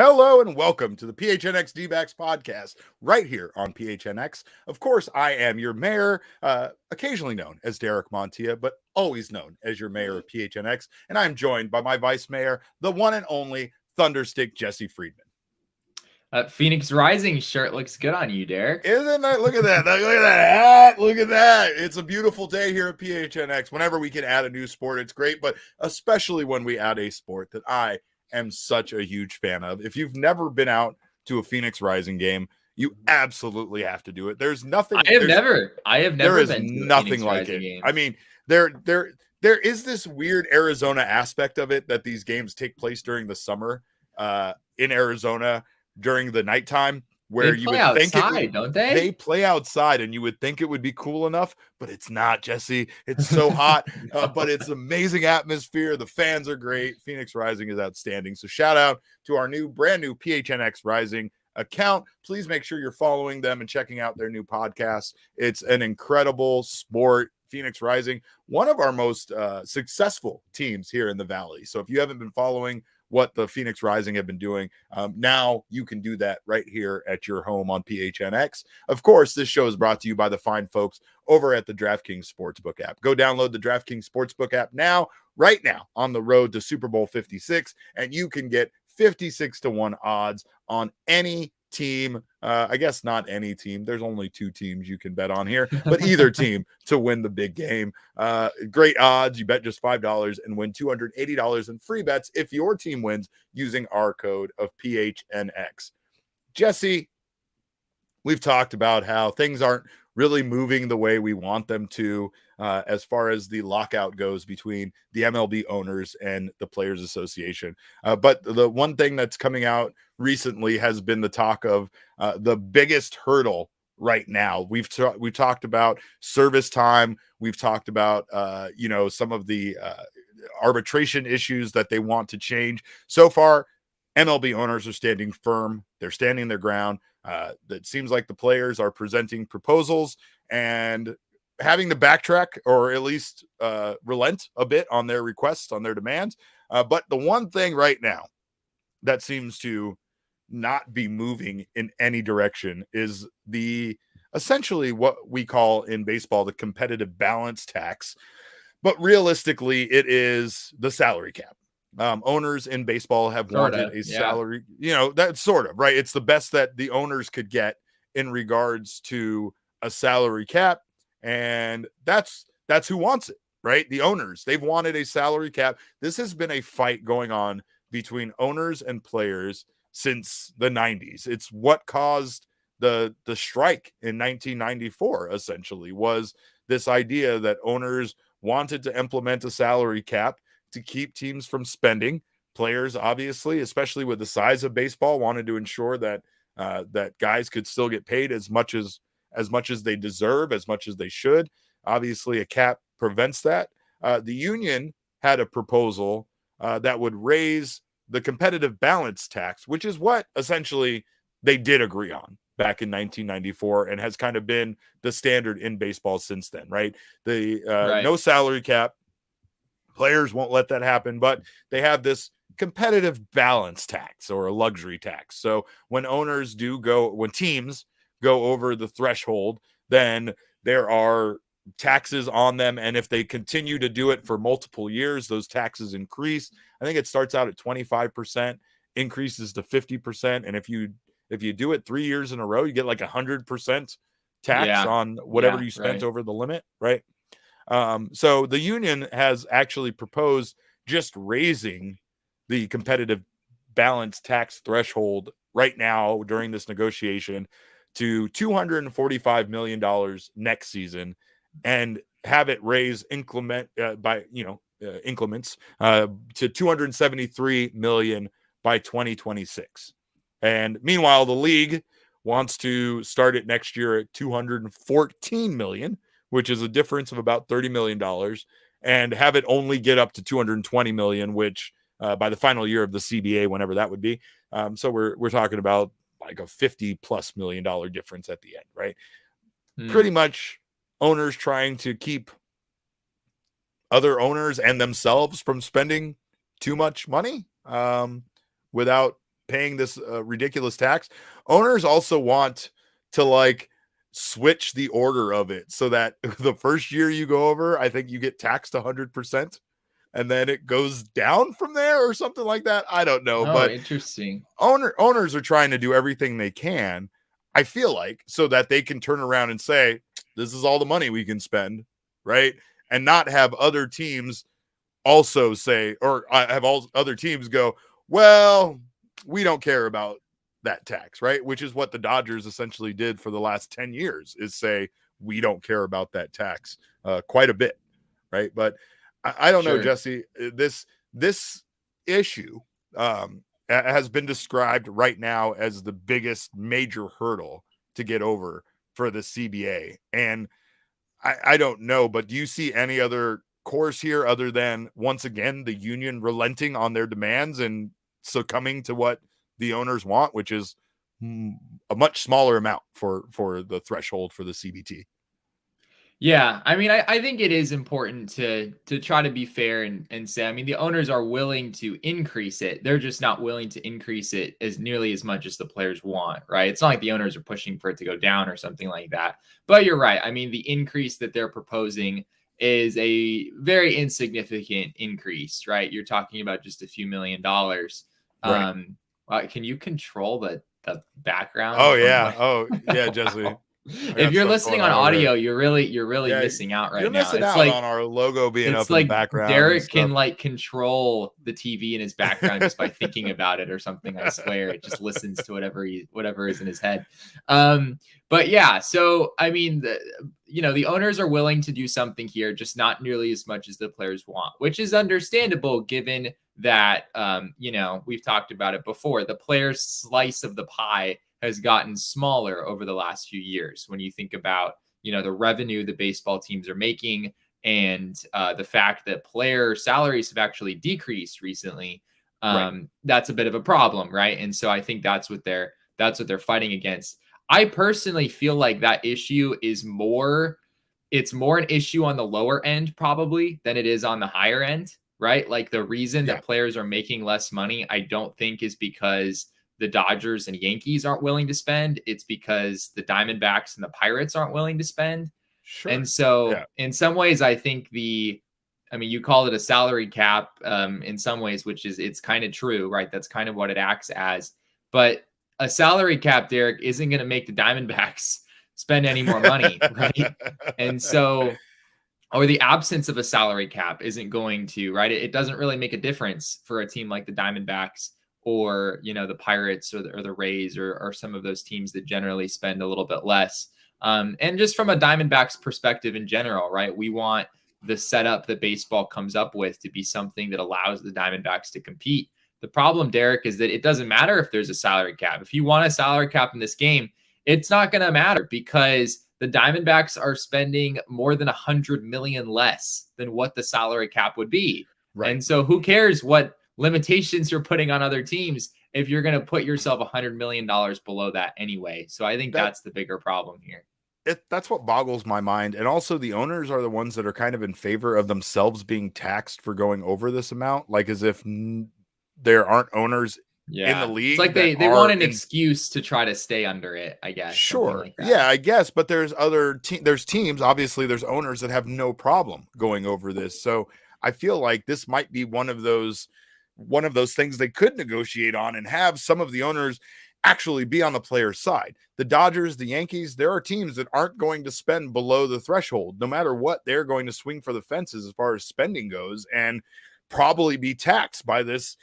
Hello and welcome to the PHNX D-backs podcast right here on PHNX. Of course, I am your mayor, occasionally known as Derek Montilla, but always known as your mayor of PHNX. And I'm joined by my vice mayor, the one and only Thunderstick Jesse Friedman. Phoenix Rising shirt looks good on you, Derek. Isn't that? Look at that. Look at that. Look at that. It's a beautiful day here at PHNX. Whenever we can add a new sport, it's great, but especially when we add a sport that I am such a huge fan of. If you've never been out to a Phoenix Rising game, you absolutely have to do it. There's nothing. I have never There is been to nothing Phoenix like Rising it. game. I mean, there is this weird Arizona aspect of it that these games take place during the summer in Arizona during the nighttime, where you would think don't they? They play outside, and you would think it would be cool enough, but it's not, Jesse. It's so hot, but it's amazing atmosphere. The fans are great. Phoenix Rising is outstanding. So shout out to our brand new PHNX Rising account. Please make sure you're following them and checking out their new podcast. It's an incredible sport. Phoenix Rising, one of our most successful teams here in the Valley. So if you haven't been following what the Phoenix Rising have been doing, now you can do that right here at your home on PHNX. Of course, this show is brought to you by the fine folks over at the DraftKings Sportsbook app. Go download the DraftKings Sportsbook app right now on the road to Super Bowl 56, and you can get 56-1 odds on any team. I guess not any team. There's only two teams you can bet on here, but either team to win the big game. Great odds. You bet just $5 and win $280 in free bets if your team wins using our code of PHNX. Jesse, we've talked about how things aren't really moving the way we want them to as far as the lockout goes between the MLB owners and the Players Association. But the one thing that's coming out recently has been the talk of the biggest hurdle right now. We've talked about service time. We've talked about, some of the arbitration issues that they want to change. So far, MLB owners are standing firm. They're standing their ground. It seems like the players are presenting proposals and having to backtrack or at least relent a bit on their requests, on their demands. But the one thing right now that seems to not be moving in any direction is essentially what we call in baseball the competitive balance tax. But realistically, it is the salary cap. Owners in baseball have wanted a salary, that's sort of right. It's the best that the owners could get in regards to a salary cap. And that's who wants it, right? The owners, they've wanted a salary cap. This has been a fight going on between owners and players since the 90s. It's what caused the strike in 1994, essentially, was this idea that owners wanted to implement a salary cap to keep teams from spending. Players, obviously, especially with the size of baseball, wanted to ensure that that guys could still get paid as much as they deserve, as much as they should. Obviously, a cap prevents that. The union had a proposal that would raise the competitive balance tax, which is what essentially they did agree on back in 1994 and has kind of been the standard in baseball since then, right? No salary cap. Players won't let that happen, but they have this competitive balance tax or a luxury tax. So when teams go over the threshold, then there are taxes on them. And if they continue to do it for multiple years, those taxes increase. I think it starts out at 25%, increases to 50%. And if you do it 3 years in a row, you get like 100% tax on whatever you spent over the limit, right? So the union has actually proposed just raising the competitive balance tax threshold right now during this negotiation to $245 million next season and have it raise increments to $273 million by 2026. And meanwhile, the league wants to start it next year at $214 million, which is a difference of about $30 million, and have it only get up to $220 million, which by the final year of the CBA, whenever that would be. So we're talking about like a $50+ million difference at the end, right? Pretty much owners trying to keep other owners and themselves from spending too much money without paying this ridiculous tax, owners also want to like switch the order of it so that the first year you go over, I think you get taxed 100%, and then it goes down from there or something like that. I don't know, Oh, but interesting. owners are trying to do everything they can, I feel like, so that they can turn around and say, this is all the money we can spend, right? And not have other teams also say, or have all other teams go, well, we don't care about that tax, right? Which is what the Dodgers essentially did for the last 10 years, is say, we don't care about that tax quite a bit, right? But I don't know, Jesse, this issue has been described right now as the biggest major hurdle to get over for the CBA. And I don't know, but do you see any other course here other than, once again, the union relenting on their demands and succumbing to what the owners want, which is a much smaller amount for the threshold for the CBT? Yeah, I mean, I think it is important to try to be fair and say, I mean, the owners are willing to increase it. They're just not willing to increase it as nearly as much as the players want, right? It's not like the owners are pushing for it to go down or something like that. But you're right. I mean, the increase that they're proposing is a very insignificant increase, right? You're talking about just a few $1,000,000. Right. Can you control the background Oh from yeah. what? Oh yeah, Jesse. I If got you're stuff listening going on on over audio, here. you're really Yeah, missing out you're right now. missing out on our logo being It's up in the like background and Derek stuff. can like control the TV in his background just by thinking about it or something. I swear, it just listens to whatever is in his head. But yeah, so I mean, the owners are willing to do something here, just not nearly as much as the players want, which is understandable given that we've talked about it before. The players' slice of the pie has gotten smaller over the last few years. When you think about the revenue the baseball teams are making, and the fact that player salaries have actually decreased recently, Right. that's a bit of a problem, right? And so I think that's what they're fighting against. I personally feel like that issue is more an issue on the lower end probably than it is on the higher end, right? Like the reason Yeah. that players are making less money, I don't think is because the Dodgers and Yankees aren't willing to spend. It's because the Diamondbacks and the Pirates aren't willing to spend. Sure. And so Yeah. in some ways, I think you call it a salary cap in some ways, which is, it's kind of true, right? That's kind of what it acts as. But a salary cap, Derek, isn't going to make the Diamondbacks spend any more money, right? And so, or the absence of a salary cap isn't going to, right? It doesn't really make a difference for a team like the Diamondbacks or, the Pirates or the Rays or some of those teams that generally spend a little bit less. And just from a Diamondbacks perspective in general, right? We want the setup that baseball comes up with to be something that allows the Diamondbacks to compete. The problem, Derek, is that it doesn't matter if there's a salary cap. If you want a salary cap in this game, it's not going to matter because the Diamondbacks are spending more than 100 million less than what the salary cap would be. Right. And so who cares what limitations you're putting on other teams if you're going to put yourself $100 million below that anyway. So I think that's the bigger problem here. That's what boggles my mind. And also the owners are the ones that are kind of in favor of themselves being taxed for going over this amount, like as if there aren't owners in the league. It's like they want an excuse to try to stay under it, I guess. Sure. Like that. Yeah, I guess. But there's there's teams, obviously there's owners that have no problem going over this. So I feel like this might be one of those things they could negotiate on and have some of the owners actually be on the player's side. The Dodgers, the Yankees, there are teams that aren't going to spend below the threshold. No matter what, they're going to swing for the fences as far as spending goes and probably be taxed by this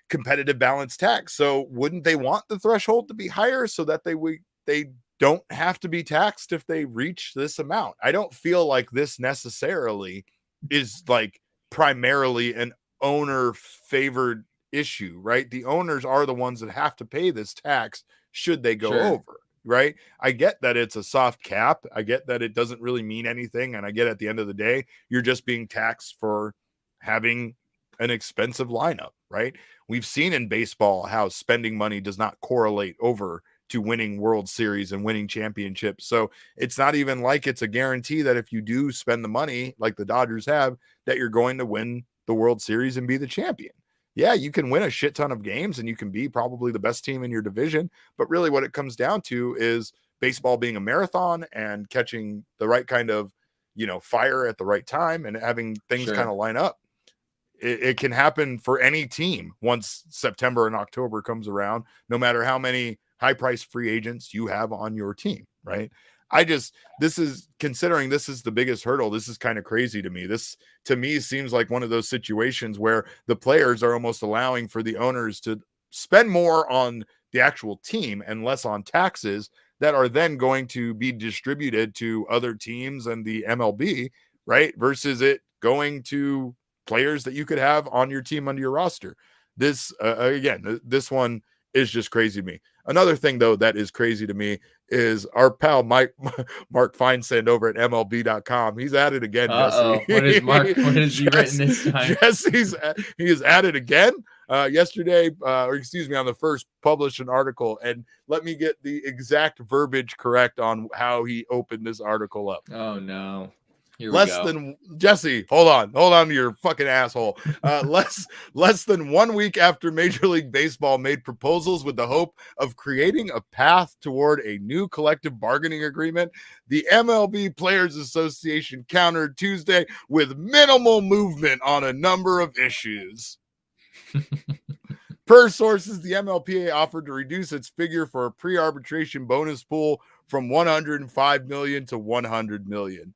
competitive balance tax. So wouldn't they want the threshold to be higher so that they don't have to be taxed if they reach this amount? I don't feel like this necessarily is like primarily an owner favored issue, right? The owners are the ones that have to pay this tax should they go over, right? I get that it's a soft cap. I get that it doesn't really mean anything. And I get at the end of the day, you're just being taxed for having an expensive lineup, right? We've seen in baseball how spending money does not correlate over to winning World Series and winning championships. So it's not even like it's a guarantee that if you do spend the money like the Dodgers have, that you're going to win the World Series and be the champion. yeah, you can win a shit ton of games and you can be probably the best team in your division. But really what it comes down to is baseball being a marathon and catching the right kind of, fire at the right time and having things kind of line up. It can happen for any team once September and October comes around, no matter how many high price free agents you have on your team. Right. This is considering this is the biggest hurdle. This is kind of crazy to me. This to me seems like one of those situations where the players are almost allowing for the owners to spend more on the actual team and less on taxes that are then going to be distributed to other teams and the MLB, right? Versus it going to players that you could have on your team under your roster. This again, this one is just crazy to me. Another thing though that is crazy to me is our pal Mark Feinsand over at MLB.com. He's at it again, Jesse. What is Mark? What has he written this time? He is at it again. Yesterday, or excuse me, on the first published an article, and let me get the exact verbiage correct on how he opened this article up. Oh no. Jesse, hold on to your fucking asshole. Less than 1 week after Major League Baseball made proposals with the hope of creating a path toward a new collective bargaining agreement, the MLB Players Association countered Tuesday with minimal movement on a number of issues. Per sources, the MLPA offered to reduce its figure for a pre-arbitration bonus pool from $105 million to $100 million.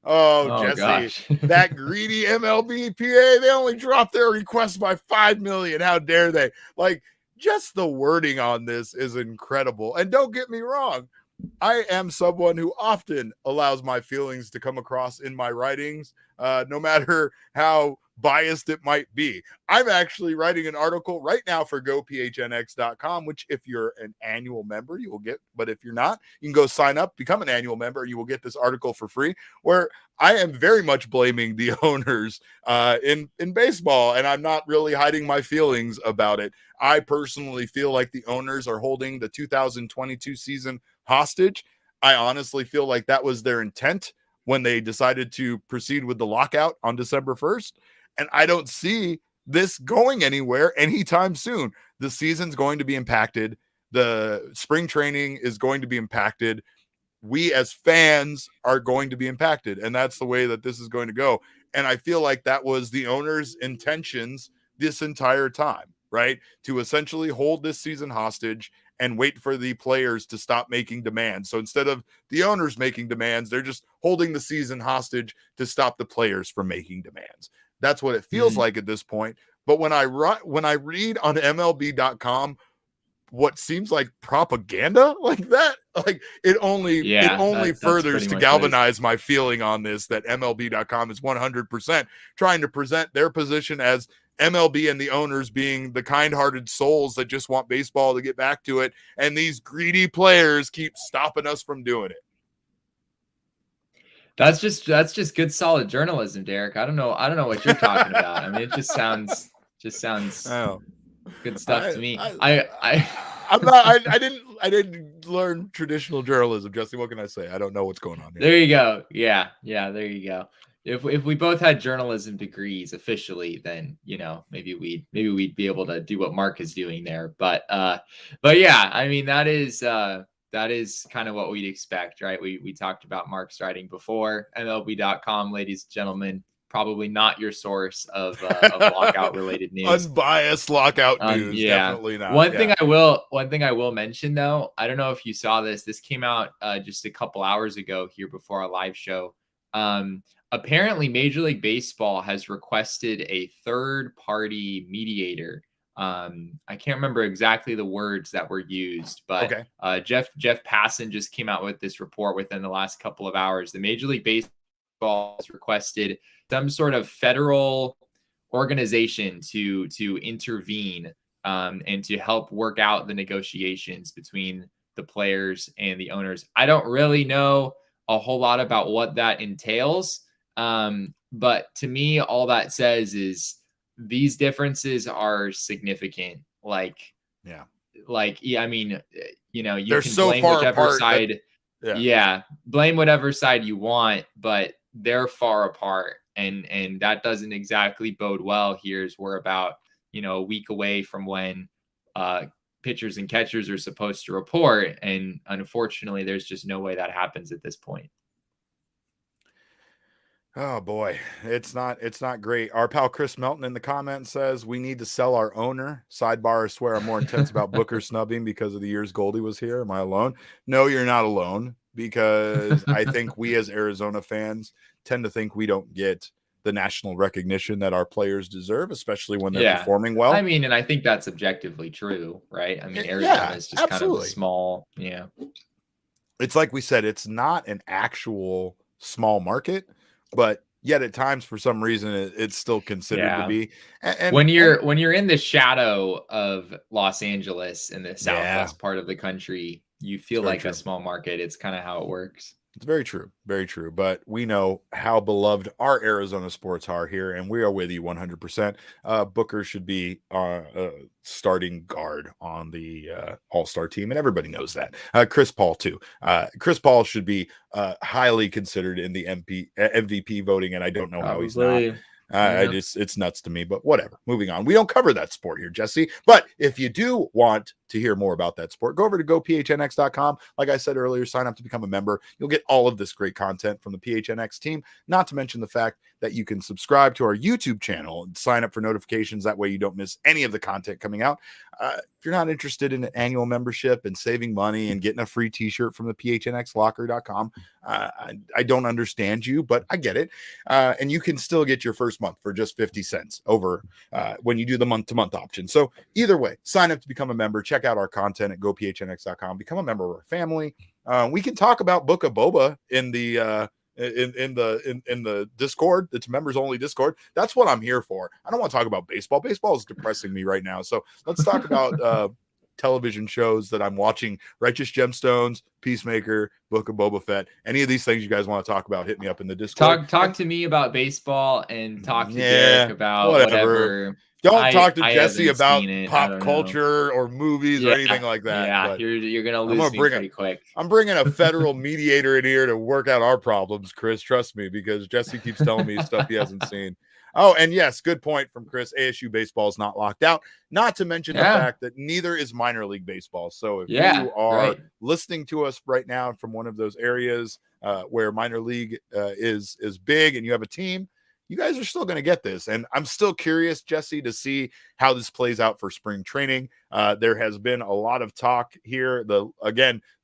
Oh, Jesse, gosh. That greedy MLBPA, they only dropped their request by $5 million. How dare they? Like, just the wording on this is incredible. And don't get me wrong, I am someone who often allows my feelings to come across in my writings, no matter how biased it might be. I'm actually writing an article right now for GoPHNX.com, which if you're an annual member, you will get, but if you're not, you can go sign up, become an annual member, you will get this article for free, where I am very much blaming the owners in baseball, and I'm not really hiding my feelings about it. I personally feel like the owners are holding the 2022 season hostage. I honestly feel like that was their intent when they decided to proceed with the lockout on December 1st. And I don't see this going anywhere anytime soon. The season's going to be impacted. The spring training is going to be impacted. We as fans are going to be impacted. And that's the way that this is going to go. And I feel like that was the owner's intentions this entire time, right? To essentially hold this season hostage and wait for the players to stop making demands. So instead of the owners making demands, they're just holding the season hostage to stop the players from making demands. That's what it feels like at this point. But when I read on MLB.com what seems like propaganda like that, like it only furthers to galvanize my feeling on this, that MLB.com is 100% trying to present their position as MLB and the owners being the kind-hearted souls that just want baseball to get back to it, and these greedy players keep stopping us from doing it. That's just good, solid journalism, Derek. I don't know what you're talking about. I mean, it just sounds good stuff to me. I didn't learn traditional journalism, Jesse. What can I say? I don't know what's going on here. There you go. Yeah, there you go. If we both had journalism degrees officially, then maybe we'd be able to do what Mark is doing there. But yeah, I mean that is kind of what we'd expect, right? We talked about Mark's writing before. MLB.com, ladies and gentlemen, probably not your source of lockout related news. Unbiased lockout news, definitely not. One thing I will mention though, I don't know if you saw this. This came out just a couple hours ago here before our live show. Apparently, Major League Baseball has requested a third-party mediator. I can't remember exactly the words that were used, but Jeff Passan just came out with this report within the last couple of hours. The Major League Baseball has requested some sort of federal organization to intervene and to help work out the negotiations between the players and the owners. I don't really know a whole lot about what that entails. But to me, all that says is these differences are significant. I mean, you they're can so blame far whichever apart side. Blame whatever side you want, but they're far apart. And that doesn't exactly bode well. Here's we're about a week away from when pitchers and catchers are supposed to report. And unfortunately, there's just no way that happens at this point. Oh boy, it's not great. Our pal Chris Melton in the comments says we need to sell our owner. Sidebar, I swear I'm more intense about Booker snubbing because of the years Goldie was here. Am I alone? No, you're not alone, because I think we as Arizona fans tend to think we don't get the national recognition that our players deserve, especially when they're performing well. I mean, and I think that's objectively true, right? I mean, Arizona is just kind of a small, It's like we said, it's not an actual small market, but yet at times for some reason it's still considered to be. And when you're in the shadow of Los Angeles in the southwest part of the country, you feel like a small market. It's kind of how it works. It's very true. Very true. But we know how beloved our Arizona sports are here, and we are with you 100%. Booker should be starting guard on the all-star team, and everybody knows that. Chris Paul, too. Chris Paul should be highly considered in the MVP voting, and I don't know how he's not. It's nuts to me, but whatever. Moving on. We don't cover that sport here, Jesse. But if you do want to hear more about that sport, go over to gophnx.com. Like I said earlier, sign up to become a member. You'll get all of this great content from the PHNX team, not to mention the fact that you can subscribe to our YouTube channel and sign up for notifications. That way you don't miss any of the content coming out. If you're not interested in an annual membership and saving money and getting a free t-shirt from the phnxlocker.com, I don't understand you, but I get it. And you can still get your first month for just 50 cents over when you do the month-to-month option. So either way, sign up to become a member. Check out our content at gophnx.com. Become a member of our family. We can talk about Book of Boba in the in the Discord. It's members only Discord. That's what I'm here for. I don't want to talk about baseball. Baseball is depressing me right now. So let's talk about television shows that I'm watching. Righteous Gemstones, Peacemaker, Book of Boba Fett. Any of these things you guys want to talk about, hit me up in the Discord. Talk to me about baseball and talk to Derek about whatever. Don't talk to Jesse about pop culture or movies or anything like that. Yeah, you're gonna lose me pretty quick. I'm bringing a federal mediator in here to work out our problems, Chris. Trust me, because Jesse keeps telling me stuff he hasn't seen. Oh, and yes, good point from Chris. ASU baseball is not locked out. Not to mention the fact that neither is minor league baseball. So if you are listening to us right now from one of those areas where minor league is big and you have a team, you guys are still going to get this. And I'm still curious, Jesse, to see how this plays out for spring training. There has been a lot of talk here. The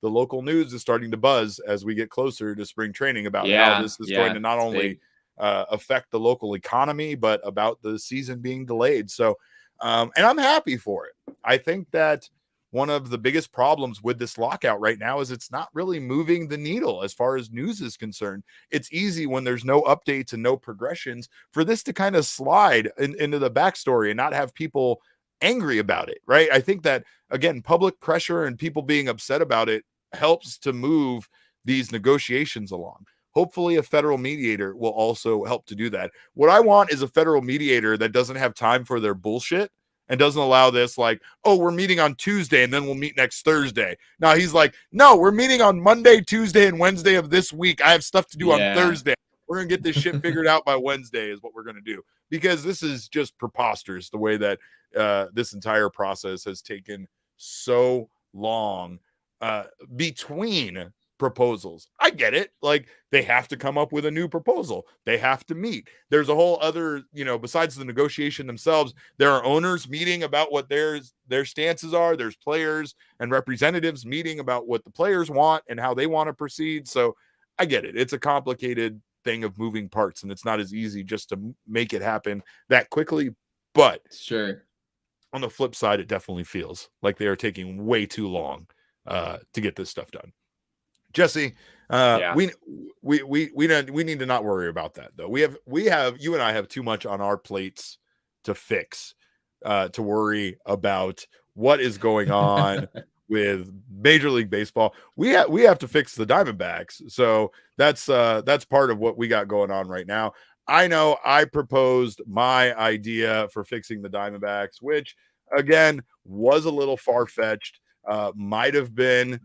local news is starting to buzz as we get closer to spring training about how this is going to not only affect the local economy, but about the season being delayed. So, and I'm happy for it. I think that one of the biggest problems with this lockout right now is it's not really moving the needle as far as news is concerned. It's easy when there's no updates and no progressions for this to kind of slide into the backstory and not have people angry about it, right? I think that, again, public pressure and people being upset about it helps to move these negotiations along. Hopefully a federal mediator will also help to do that. What I want is a federal mediator that doesn't have time for their bullshit and doesn't allow this, like, oh, we're meeting on Tuesday and then we'll meet next Thursday. Now he's like, no, we're meeting on Monday, Tuesday, and Wednesday of this week. I have stuff to do on Thursday. We're going to get this shit figured out by Wednesday is what we're going to do, because this is just preposterous the way that this entire process has taken so long between proposals. I get it. Like, they have to come up with a new proposal. They have to meet. There's a whole other, besides the negotiation themselves, there are owners meeting about what their stances are. There's players and representatives meeting about what the players want and how they want to proceed. So I get it. It's a complicated thing of moving parts, and it's not as easy just to make it happen that quickly. But sure, on the flip side, it definitely feels like they are taking way too long to get this stuff done. Jesse, we need to not worry about that, though. We have you and I have too much on our plates to fix, to worry about what is going on with Major League Baseball. We have to fix the Diamondbacks. So that's part of what we got going on right now. I know I proposed my idea for fixing the Diamondbacks, which again was a little far-fetched, might have been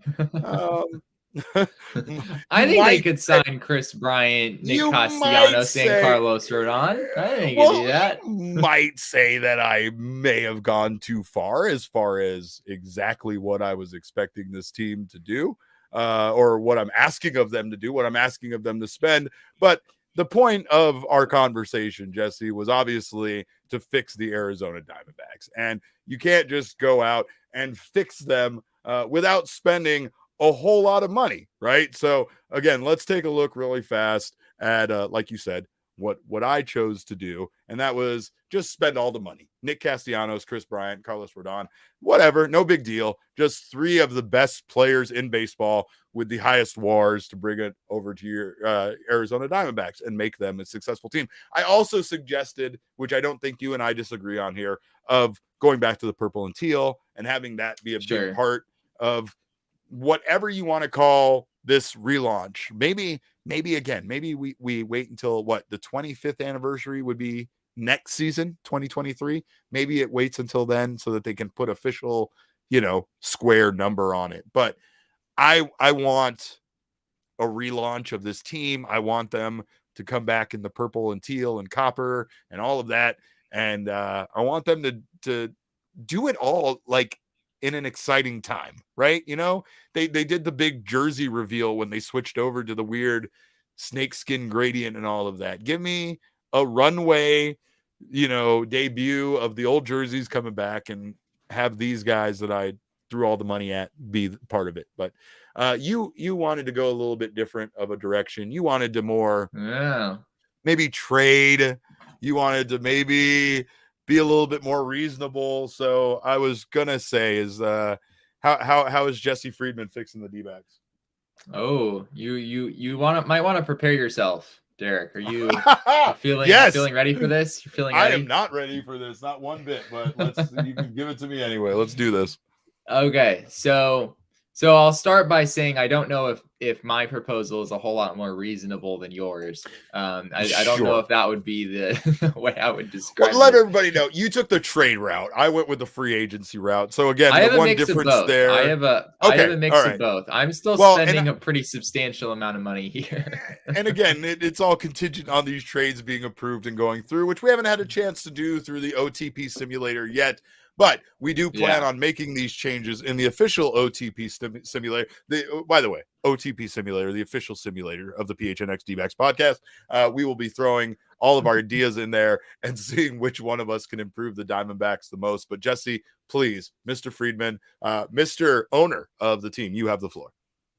I think they could sign Chris Bryant, Nick Castellanos, and Carlos Rodon. I think they could do that. You might say that I may have gone too far as exactly what I was expecting this team to do, or what I'm asking of them to do, what I'm asking of them to spend. But the point of our conversation, Jesse, was obviously to fix the Arizona Diamondbacks. And you can't just go out and fix them without spending a whole lot of money, right? So again, let's take a look really fast at, like you said, what I chose to do, and that was just spend all the money. Nick Castellanos, Chris Bryant, Carlos Rodon, whatever, no big deal. Just 3 of the best players in baseball with the highest WARs to bring it over to your Arizona Diamondbacks and make them a successful team. I also suggested, which I don't think you and I disagree on here, of going back to the purple and teal and having that be a big part of whatever you want to call this relaunch. Maybe we wait until the 25th anniversary would be next season, 2023. Maybe it waits until then so that they can put official, square number on it. But I want a relaunch of this team. I want them to come back in the purple and teal and copper and all of that. And I want them to do it all like in an exciting time, right? They did the big jersey reveal when they switched over to the weird snakeskin gradient and all of that. Give me a runway, debut of the old jerseys coming back, and have these guys that I threw all the money at be part of it. But you wanted to go a little bit different of a direction. You wanted to more maybe trade. You wanted to maybe be a little bit more reasonable. So I was gonna say is how is Jesse Friedman fixing the D-backs? Oh, you might want to prepare yourself, Derek. Are you feeling ready for this? You're feeling ready? I am not ready for this, not one bit, but you can give it to me anyway. Let's do this. Okay, so I'll start by saying I don't know if my proposal is a whole lot more reasonable than yours. I don't know if that would be the way I would describe it. Let everybody know you took the trade route. I went with the free agency route. So again, I have one difference there. I have a mix of both. I'm still spending a pretty substantial amount of money here. And again, it's all contingent on these trades being approved and going through, which we haven't had a chance to do through the OTP simulator yet. But we do plan on making these changes in the official OTP simulator. By the way, OTP simulator, the official simulator of the PHNX D-backs podcast. We will be throwing all of our ideas in there and seeing which one of us can improve the Diamondbacks the most. But Jesse, please, Mr. Friedman, Mr. Owner of the team, you have the floor.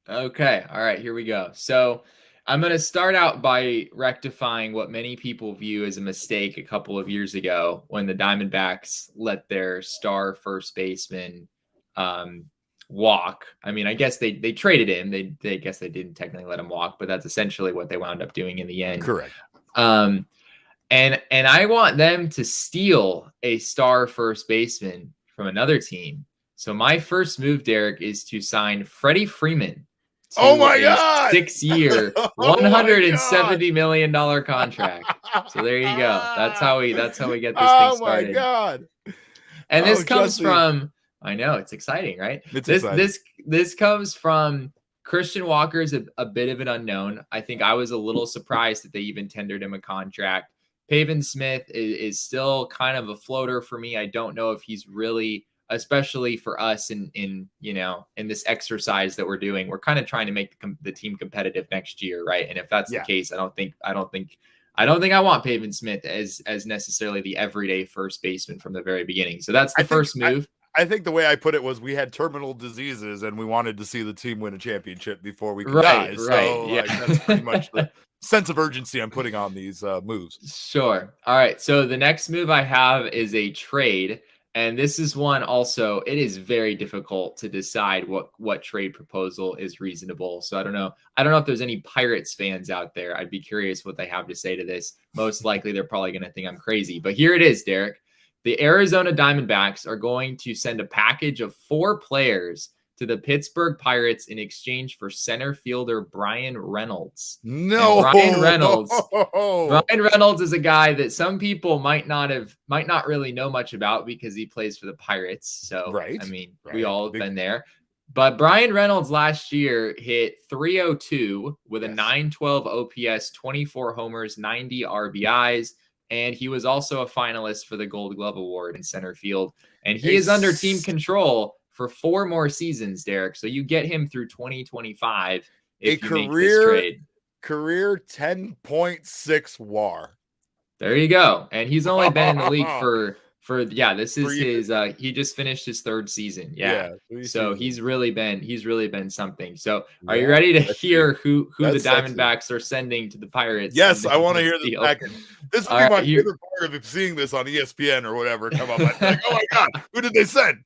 Okay. All right, here we go. So I'm going to start out by rectifying what many people view as a mistake a couple of years ago when the Diamondbacks let their star first baseman walk. I mean, I guess they traded him. They guess they didn't technically let him walk, but that's essentially what they wound up doing in the end. Correct. And I want them to steal a star first baseman from another team. So my first move, Derek, is to sign Freddie Freeman. Oh my God! 6-year, $170 million contract. So there you go. That's how we get this thing started. Oh my God! And this comes from. I know, it's exciting, right? This comes from Christian Walker's a bit of an unknown. I think I was a little surprised that they even tendered him a contract. Pavin Smith is still kind of a floater for me. I don't know if he's really, especially for us in this exercise that we're doing, we're kind of trying to make the team competitive next year, right? And if that's the case, I don't think I want Pavin Smith as necessarily the everyday first baseman from the very beginning. So that's the first move. I think the way I put it was we had terminal diseases and we wanted to see the team win a championship before we could die. So that's pretty much the sense of urgency I'm putting on these moves. Sure. All right. So the next move I have is a trade. And this is one also, it is very difficult to decide what trade proposal is reasonable. So I don't know if there's any Pirates fans out there. I'd be curious what they have to say to this. Most likely they're probably going to think I'm crazy. But here it is, Derek. The Arizona Diamondbacks are going to send a package of 4 players to the Pittsburgh Pirates in exchange for center fielder Brian Reynolds. No, Brian Reynolds is a guy that some people might not really know much about because he plays for the Pirates. So, we all have been there. But Brian Reynolds last year hit 302 with a 912 OPS, 24 homers, 90 RBIs. And he was also a finalist for the Gold Glove Award in center field. And he is under team control for 4 more seasons, Derek. So you get him through 2025 if you make this trade. Career 10.6 WAR. There you go. And he's only been in the league for this is his he just finished his 3rd season. So he's really been something. So are you ready to hear who the Diamondbacks are sending to the Pirates? Yes, I want to hear the package. This will be my favorite part of seeing this on ESPN or whatever come up. Like, oh my God, who did they send?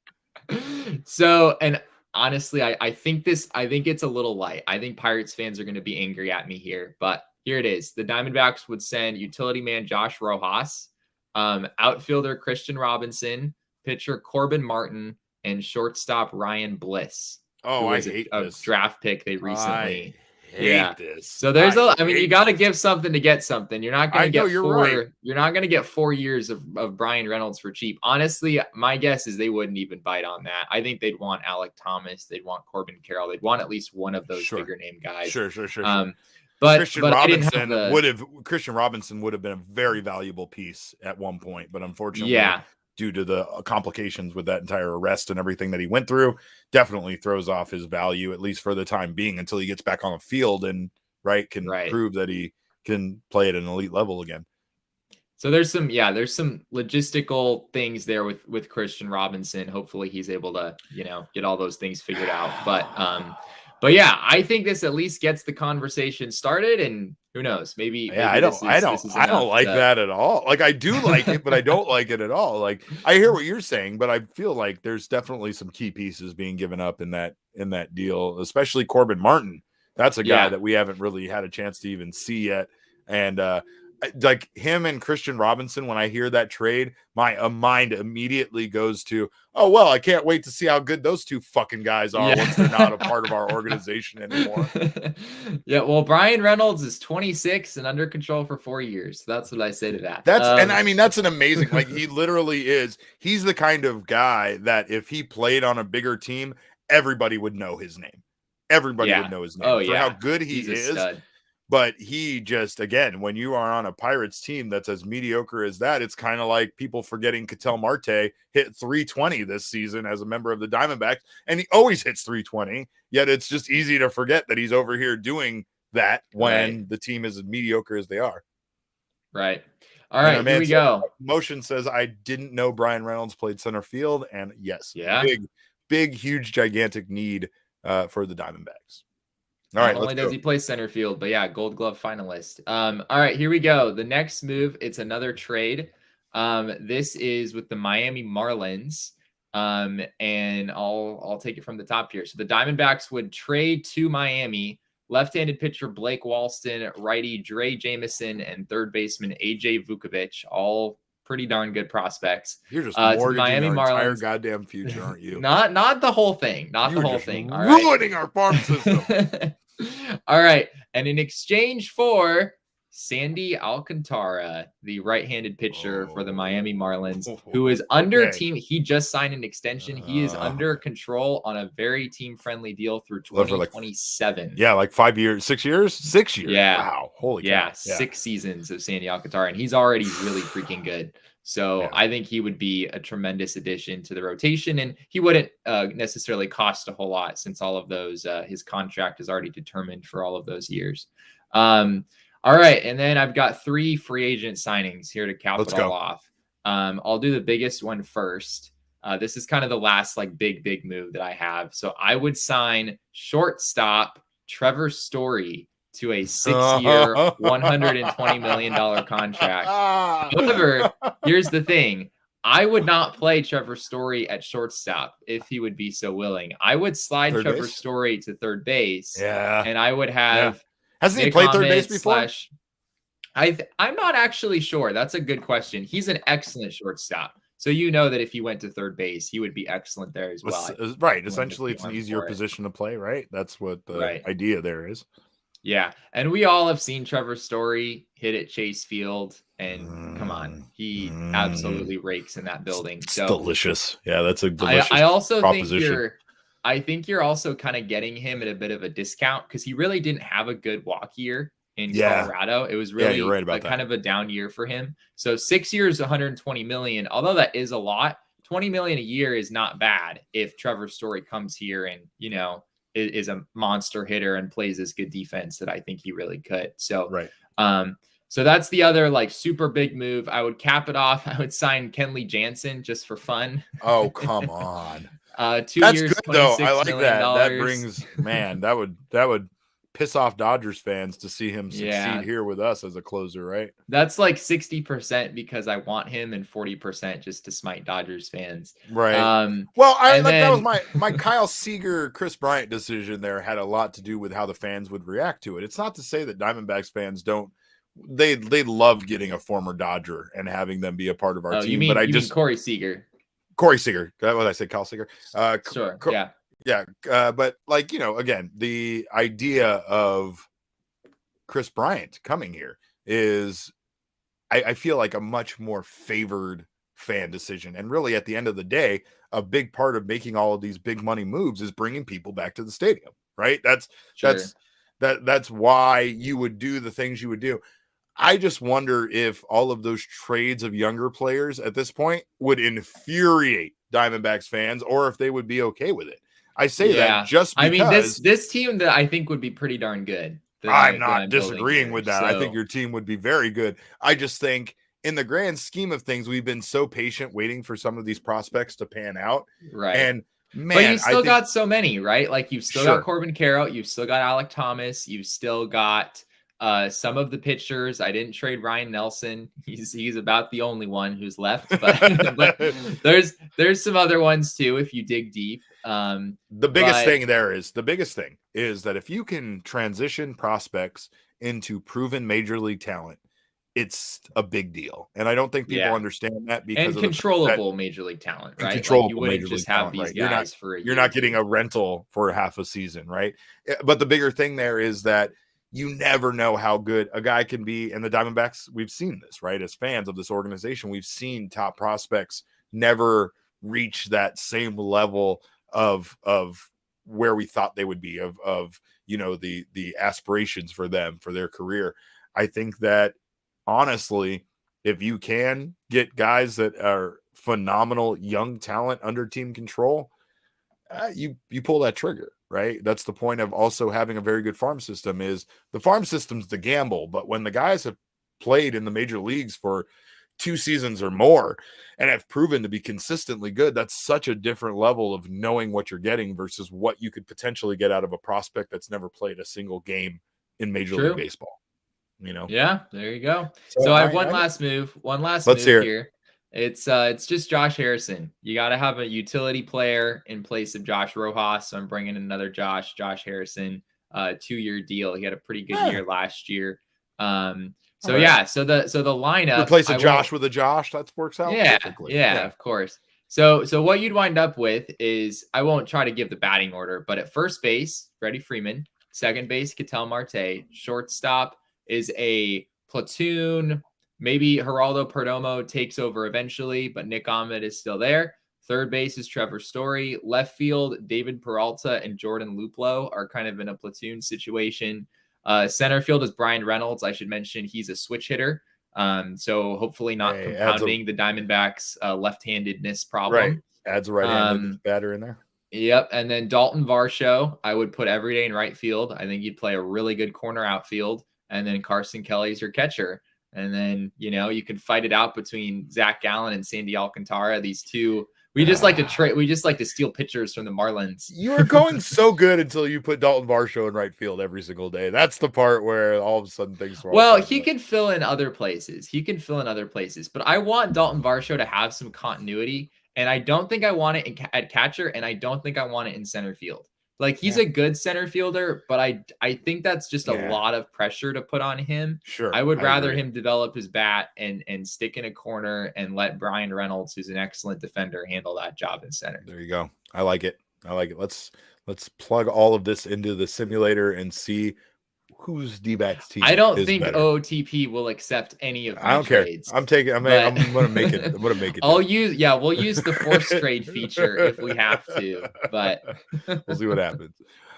So, and honestly, I think it's a little light. I think Pirates fans are going to be angry at me here, but here it is. The Diamondbacks would send utility man Josh Rojas, outfielder Christian Robinson, pitcher Corbin Martin, and shortstop Ryan Bliss. Oh, I hate a draft pick they recently. I hate this. So there's you got to give something to get something. You're not going to get You're not going to get 4 years of Brian Reynolds for cheap. Honestly, my guess is they wouldn't even bite on that. I think they'd want Alec Thomas. They'd want Corbin Carroll. They'd want at least one of those bigger name guys. Sure. But Christian Robinson would have been a very valuable piece at one point, but unfortunately, due to the complications with that entire arrest and everything that he went through, definitely throws off his value, at least for the time being, until he gets back on the field and can prove that he can play at an elite level again. So there's some logistical things there with Christian Robinson. Hopefully he's able to, get all those things figured out. But yeah, I think this at least gets the conversation started, and who knows, maybe I don't like that at all. Like, I do like it, but I don't like it at all. Like, I hear what you're saying, but I feel like there's definitely some key pieces being given up in that deal, especially Corbin Martin. That's a guy that we haven't really had a chance to even see yet. And like him and Christian Robinson, when I hear that trade, my mind immediately goes to, oh, well, I can't wait to see how good those two fucking guys are once they're not a part of our organization anymore. Well, Brian Reynolds is 26 and under control for 4 years. That's what I say to that. And I mean, that's an amazing, like, he literally is. He's the kind of guy that if he played on a bigger team, everybody would know his name. Everybody would know his name for how good he is. Stud. But he just, again, when you are on a Pirates team that's as mediocre as that, it's kind of like people forgetting Ketel Marte hit 320 this season as a member of the Diamondbacks, and he always hits 320, yet it's just easy to forget that he's over here doing that when the team is as mediocre as they are. Right. All right, here we go. Motion says, I didn't know Brian Reynolds played center field, and yes, big, huge, gigantic need for the Diamondbacks. All right. Not only does he play center field, but Gold Glove finalist. All right, here we go. The next move, it's another trade. This is with the Miami Marlins. And I'll take it from the top here. So the Diamondbacks would trade to Miami left-handed pitcher Blake Walston, righty Dre Jameson, and third baseman AJ Vukovich, all pretty darn good prospects. You're just mortgaging Miami Marlins entire goddamn future, aren't you? Not the whole thing. Not the whole thing. All ruining our farm system. All right. And in exchange for Sandy Alcantara, the right-handed pitcher for the Miami Marlins, who is under team. He just signed an extension. He is under control on a very team-friendly deal through 2027. Like 5 years, 6 years, 6 years. Yeah. Wow. Holy cow. 6 seasons of Sandy Alcantara, and he's already really freaking good. So I think he would be a tremendous addition to the rotation, and he wouldn't necessarily cost a whole lot since all of those, his contract is already determined for all of those years. All right, and then I've got 3 free agent signings here to cap it all off. I'll do the biggest one first. This is kind of the last big move that I have. So I would sign shortstop Trevor Story to a 6-year, $120 million contract. However, here's the thing. I would not play Trevor Story at shortstop if he would be so willing. I would slide Trevor Story to third base. And I would have... Hasn't he played third base before? I'm not actually sure. That's a good question. He's an excellent shortstop. So you know that if he went to third base, he would be excellent there as well. Right. Essentially, it's an easier position to play, right? That's what the idea there is. Yeah. And we all have seen Trevor Story hit at Chase Field. And come on, he absolutely rakes in that building. It's delicious. Yeah, that's a delicious I also proposition. I think you're also kind of getting him at a bit of a discount because he really didn't have a good walk year in Colorado. It was you're really right about kind of a down year for him. So 6 years, 120 million, although that is a lot, 20 million a year is not bad if Trevor Story comes here and, you know, is a monster hitter and plays this good defense that I think he really could. So, so that's the other like super big move. I would cap it off. I would sign Kenley Jansen just for fun. Oh, come on. 2 That's years, good though. I like $26 that. million. That brings, man, that would piss off Dodgers fans to see him succeed here with us as a closer, right? That's like 60% because I want him and 40% just to smite Dodgers fans. Right. Well, that was my Kyle Seager, Chris Bryant decision there had a lot to do with how the fans would react to it. It's not to say that Diamondbacks fans don't. They love getting a former Dodger and having them be a part of our team. You mean, but I mean Corey Seager. Corey Seager. What did I say? Kyle Seager? Sure. Yeah. Yeah. But like, you know, again, the idea of Chris Bryant coming here is, I feel like a much more favored fan decision. And really at the end of the day, a big part of making all of these big money moves is bringing people back to the stadium, right? That's why you would do the things you would do. I just wonder if all of those trades of younger players at this point would infuriate Diamondbacks fans or if they would be okay with it. I say that just because I mean, this team that I think would be pretty darn good. I'm not disagreeing with that. So I think your team would be very good. I just think in the grand scheme of things, we've been so patient waiting for some of these prospects to pan out. Right. And man, but you still got so many, right? Like you've still got Corbin Carroll, you've still got Alec Thomas, you've still got some of the pitchers. I didn't trade Ryan Nelson. He's about the only one who's left, but there's some other ones too if you dig deep. The biggest thing is that if you can transition prospects into proven major league talent, it's a big deal. And I don't think people understand that because of controllable major league talent, right? Controllable you wouldn't just have these guys for a year. You're not getting a rental for half a season, right? But the bigger thing there is that you never know how good a guy can be. And the Diamondbacks, we've seen this, right? As fans of this organization, we've seen top prospects never reach that same level of where we thought they would be, of you know, the aspirations for them, for their career. I think that honestly, if you can get guys that are phenomenal young talent under team control, you pull that trigger, right? That's the point of also having a very good farm system. Is the farm system's the gamble, but when the guys have played in the major leagues for 2 seasons or more and have proven to be consistently good, that's such a different level of knowing what you're getting versus what you could potentially get out of a prospect that's never played a single game in Major League Baseball. You know? Yeah, there you go. So I have one last move here. It's just Josh Harrison. You got to have a utility player in place of Josh Rojas. So I'm bringing another Josh Harrison, 2-year deal. He had a pretty good year last year. So the lineup, replace a Josh with a Josh, that works out perfectly. Yeah, of course. So what you'd wind up with is, I won't try to give the batting order, but at first base, Freddie Freeman, second base, Ketel Marte, shortstop is a platoon. Maybe Geraldo Perdomo takes over eventually, but Nick Ahmed is still there. Third base is Trevor Story. Left field, David Peralta and Jordan Luplow are kind of in a platoon situation. Center field is Brian Reynolds. I should mention he's a switch hitter. So hopefully not compounding the Diamondbacks' left-handedness problem. Right. Adds a right-handed batter in there. Yep. And then Dalton Varsho, I would put every day in right field. I think he'd play a really good corner outfield. And then Carson Kelly's your catcher. And then, you know, you can fight it out between Zach Gallen and Sandy Alcantara. These two, we just like to trade. We just like to steal pitchers from the Marlins. You were going so good until you put Dalton Varsho in right field every single day. That's the part where all of a sudden things fall. Well, he can fill in other places. But I want Dalton Varsho to have some continuity. And I don't think I want it at catcher. And I don't think I want it in center field. Like, he's a good center fielder, but I think that's just a lot of pressure to put on him. Sure. I would rather him develop his bat and stick in a corner and let Brian Reynolds, who's an excellent defender, handle that job in center. There you go. I like it. Let's plug all of this into the simulator and see whose D-backs team I don't is think better. OOTP will accept any of I don't trades. care. I'm gonna make it. I'm gonna make it. We'll use the force trade feature if we have to, but we'll see what happens.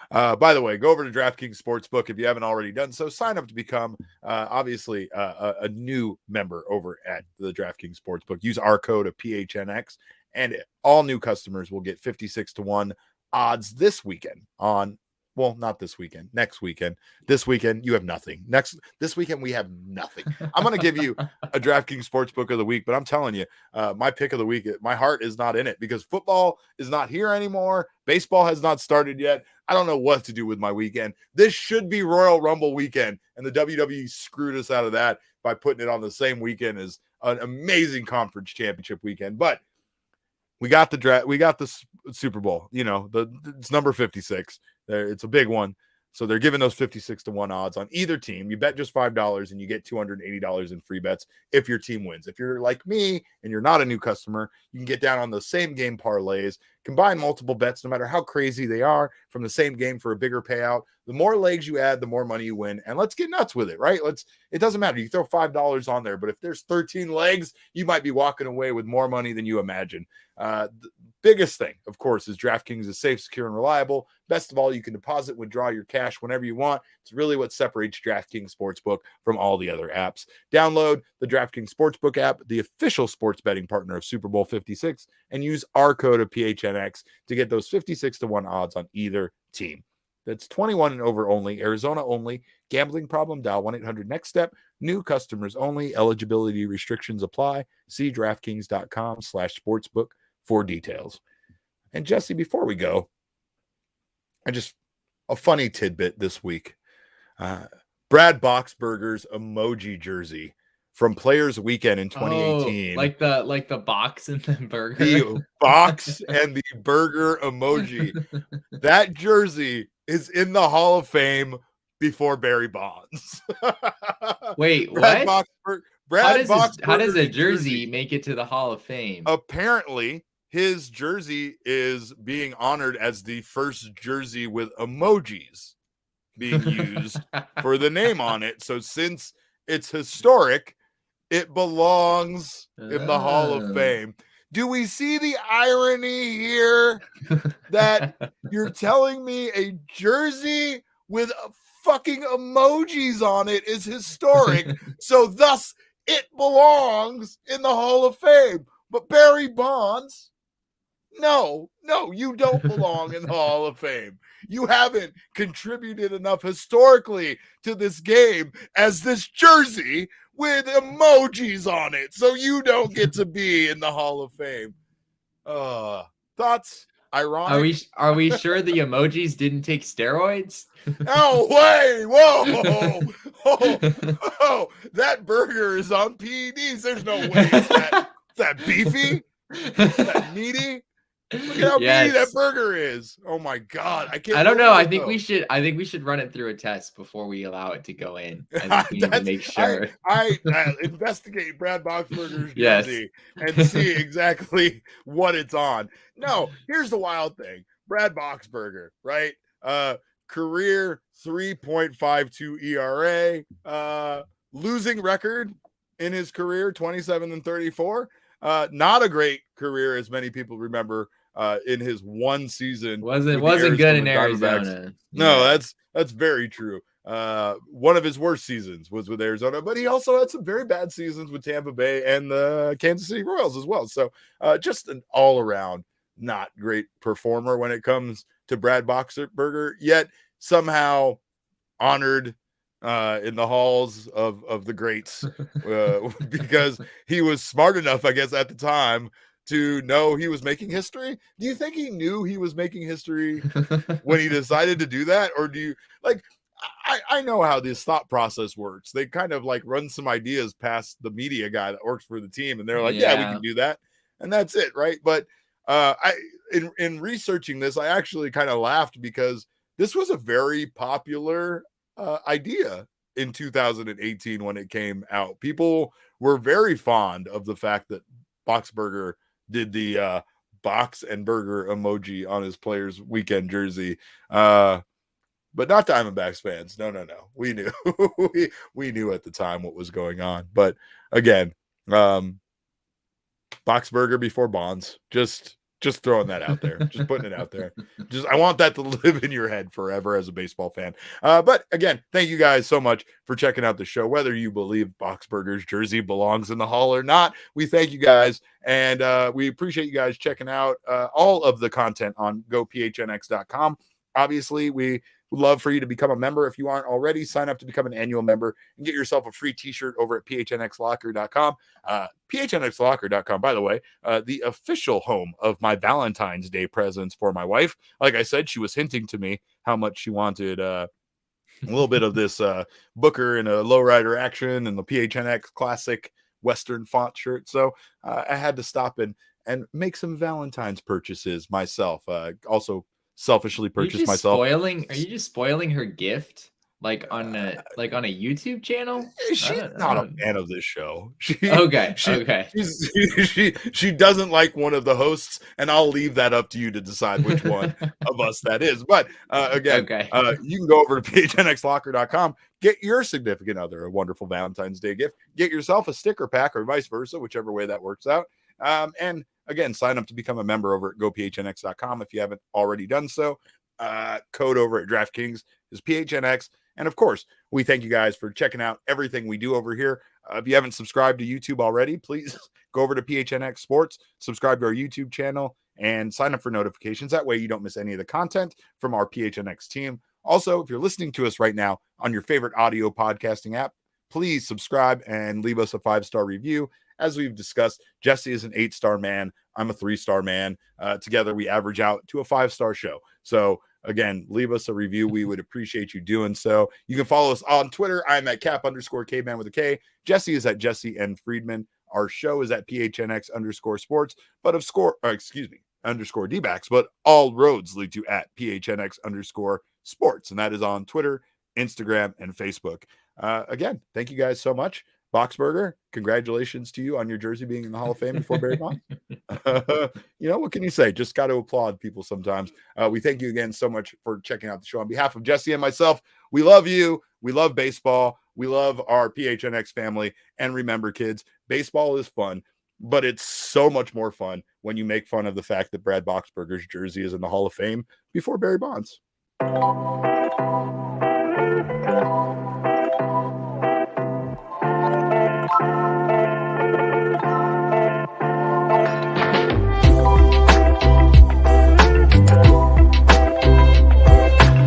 By the way, go over to DraftKings Sportsbook if you haven't already done so. Sign up to become obviously a new member over at the DraftKings Sportsbook. Use our code of PHNX, and all new customers will get 56-1 odds this weekend on. Well, not this weekend, next weekend. This weekend, you have nothing. This weekend, we have nothing. I'm going to give you a DraftKings Sportsbook of the week, but I'm telling you, my pick of the week, my heart is not in it because football is not here anymore. Baseball has not started yet. I don't know what to do with my weekend. This should be Royal Rumble weekend, and the WWE screwed us out of that by putting it on the same weekend as an amazing conference championship weekend. But we got the draft. We got the Super Bowl. You know, it's number 56. It's a big one. So they're giving those 56-1 odds on either team. You bet just $5 and you get $280 in free bets if your team wins. If you're like me and you're not a new customer, you can get down on the same game parlays, combine multiple bets, no matter how crazy they are, from the same game for a bigger payout. The more legs you add, the more money you win. And let's get nuts with it, right? It doesn't matter. You throw $5 on there, but if there's 13 legs, you might be walking away with more money than you imagine. The biggest thing, of course, is DraftKings is safe, secure, and reliable. Best of all, you can deposit, withdraw your cash whenever you want. It's really what separates DraftKings Sportsbook from all the other apps. Download the DraftKings Sportsbook app, the official sports betting partner of Super Bowl 56, and use our code of PHNX to get those 56-1 odds on either team. That's 21 and over only, Arizona only. Gambling problem, dial 1-800-NEXT-STEP. New customers only. Eligibility restrictions apply. See DraftKings.com/sportsbook for details. And Jesse, before we go, a funny tidbit this week. Brad Boxberger's emoji jersey from Players Weekend in 2018. Oh, like the box and the burger. The box and the burger emoji. That jersey is in the Hall of Fame before Barry Bonds. Wait, Brad what? How does a jersey make it to the Hall of Fame? Apparently, his jersey is being honored as the first jersey with emojis being used for the name on it. So since it's historic, it belongs in the Hall of Fame. Do we see the irony here that you're telling me a jersey with fucking emojis on it is historic, so thus it belongs in the Hall of Fame? But Barry Bonds, no, you don't belong in the Hall of Fame. You haven't contributed enough historically to this game as this jersey with emojis on it, so you don't get to be in the Hall of Fame. Thoughts? Ironic? Are we sure the emojis didn't take steroids? No way! Whoa! Oh, that burger is on PEDs. There's no way it's that beefy, that meaty. Look at how meaty that burger is. Oh my god! I don't know. I think we should run it through a test before we allow it to go in. I think we need to make sure. I investigate Brad Boxberger's jersey and see exactly what it's on. No, here's the wild thing: Brad Boxberger, right? Career 3.52 ERA, losing record in his career 27-34. Not a great career, as many people remember. In his one season, wasn't good in Arizona. No, that's very true. One of his worst seasons was with Arizona, but he also had some very bad seasons with Tampa Bay and the Kansas City Royals as well. So just an all-around not great performer when it comes to Brad Boxberger, yet somehow honored in the halls of the greats because he was smart enough, I guess, at the time to know he was making history. Do you think he knew he was making history when he decided to do that? Or do you I know how this thought process works. They kind of like run some ideas past the media guy that works for the team, and they're like, yeah we can do that. And that's it, right? But in researching this, I actually kind of laughed because this was a very popular idea in 2018 when it came out. People were very fond of the fact that Boxberger did the box and burger emoji on his Players Weekend jersey. but not Diamondbacks fans. No. We knew. we knew at the time what was going on. But again, Boxberger before Bonds. Just throwing that out there. Just putting it out there. I want that to live in your head forever as a baseball fan. But again, thank you guys so much for checking out the show. Whether you believe Boxberger's jersey belongs in the Hall or not, we thank you guys. And we appreciate you guys checking out all of the content on gophnx.com. Obviously, we would love for you to become a member. If you aren't already, sign up to become an annual member and get yourself a free t-shirt over at phnxlocker.com. phnxlocker.com, by the way, the official home of my Valentine's Day presents for my wife. Like I said, she was hinting to me how much she wanted a little bit of this Booker and a lowrider action and the PHNX classic Western font shirt. So I had to stop and make some Valentine's purchases myself. Also selfishly purchased myself. Are you just spoiling her gift? Like on a YouTube channel? She's not a fan of this show. She doesn't like one of the hosts, and I'll leave that up to you to decide which one of us that is. But again, you can go over to phnxlocker.com, get your significant other a wonderful Valentine's Day gift, get yourself a sticker pack or vice versa, whichever way that works out. And again, sign up to become a member over at gophnx.com if you haven't already done so. Code over at DraftKings is PHNX. And of course, we thank you guys for checking out everything we do over here. If you haven't subscribed to YouTube already, please go over to PHNX Sports, subscribe to our YouTube channel, and sign up for notifications. That way you don't miss any of the content from our PHNX team. Also, if you're listening to us right now on your favorite audio podcasting app, please subscribe and leave us a 5-star review. As we've discussed, Jesse is an 8-star man. I'm a 3-star man. Together, we average out to a 5-star show. So again, leave us a review. We would appreciate you doing so. You can follow us on Twitter. I'm at cap_caveman with a K. Jesse is at Jesse and Friedman. Our show is at PHNX_sports, but _ D-backs, but all roads lead to at PHNX_sports. And that is on Twitter, Instagram, and Facebook. Again, thank you guys so much. Boxberger, congratulations to you on your jersey being in the Hall of Fame before Barry Bonds. What can you say? Just got to applaud people sometimes. We thank you again so much for checking out the show. On behalf of Jesse and myself, we love you. We love baseball. We love our PHNX family. And remember, kids, baseball is fun, but it's so much more fun when you make fun of the fact that Brad Boxberger's jersey is in the Hall of Fame before Barry Bonds.